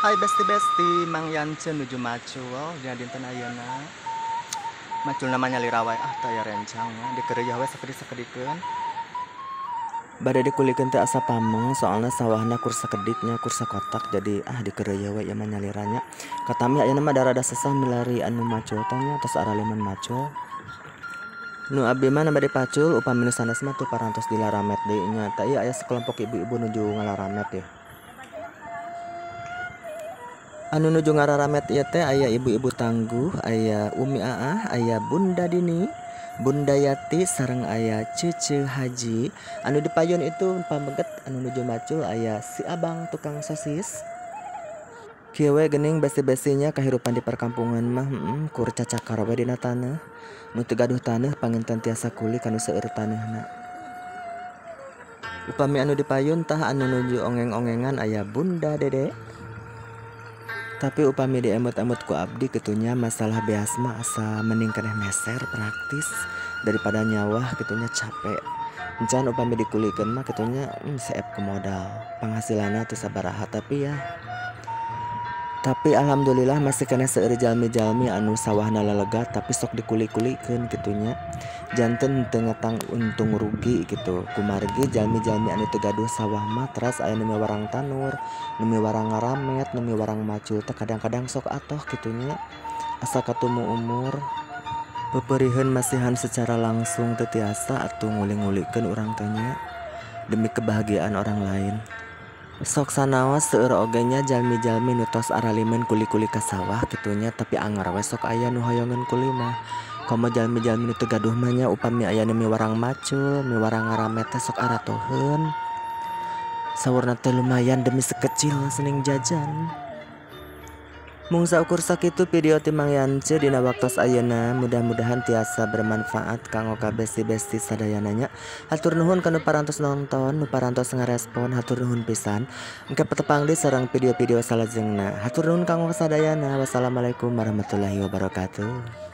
Hai besti-besti, Mang Yance nuju Macul, jadi dinten ayeuna. Macul namanya lirawai taya rencang ya, dikeureuh we sakedik-sakedikeun. Bade dikulikeun teh asa pameng, soalna sawahna kur sakediknya kur sakotak jadi dikeureuh we ieu mah nyaliranya. Katami ayeuna mah rada sesah milari anu macul teh nya tos araliman macul. Nu abdi mah bade pacul upami nu sanes mah teu parantos dilaramet deui nya. Tah ieu aya sakelompok ibu-ibu nuju ngalaramet ya. Anu nuju ngararamet ieu teh aya ibu-ibu tangguh, aya Umi Aah, aya Bunda Dini, Bunda Yati sareng aya Cece Haji. Anu dipayun itu pameget anu nuju macul aya si Abang tukang sosis. Kieu we geuning besti-bestinya kahirupan di perkampungan mah kur cacakar we dina taneuh. Nu teu gaduh taneuh panginten tiasa kuli kanu seueur taneuhna. Upami anu dipayun tah anu nuju ongeng-ongengan aya Bunda Dede. Tapi upami diemut-emut ku abdi kitunya masalah beas mah asa mending keneh meser praktis daripada nyawah kitunya capek. Encan upami dikulikeun mah kitunya seep ke modal. Penghasilanna teu sabaraha tapi alhamdulillah masih keneh seueur jalmi-jalmi anu sawahna lelegat tapi sok dikuli-kulikeun kitunya. Janten teu ngatang untung rugi gitu. Kumargi jalmi-jalmi anu teu gaduh sawah mah teras aya nu miwarang tanur, nu miwarang ngaramet, nu miwarang macul teh kadang-kadang sok atoh kitunya. Asa katumu umur peperieun masihan secara langsung teu tiasa atuh nguling-ngulikeun urang teh nya demi kebahagiaan orang lain. Sok sanaos seueur oge nya jalmi-jalmi nu tos araliman kuli-kuli ka sawah kitunya tapi angar we sok aya nu hoyongan kuli mah. Komo jalmi-jalmi nu teu gaduh mah nya upami aya nu miwarang macul, miwarang ngaramet teh sok aratoheun. Saurna teh lumayan demi sekecil sening jajan. Mung saukur sakitu video ti Mang Yance dina waktos ayeuna, mudah-mudahan tiasa bermanfaat kanggo ka besti-besti sadayana nya. Hatur nuhun kanu parantos nonton, nu parantos ngarespon, hatur nuhun pisan. Engke petepang deui sareng video-video salajengna. Hatur nuhun kanggo sadayana. Wassalamualaikum warahmatullahi wabarakatuh.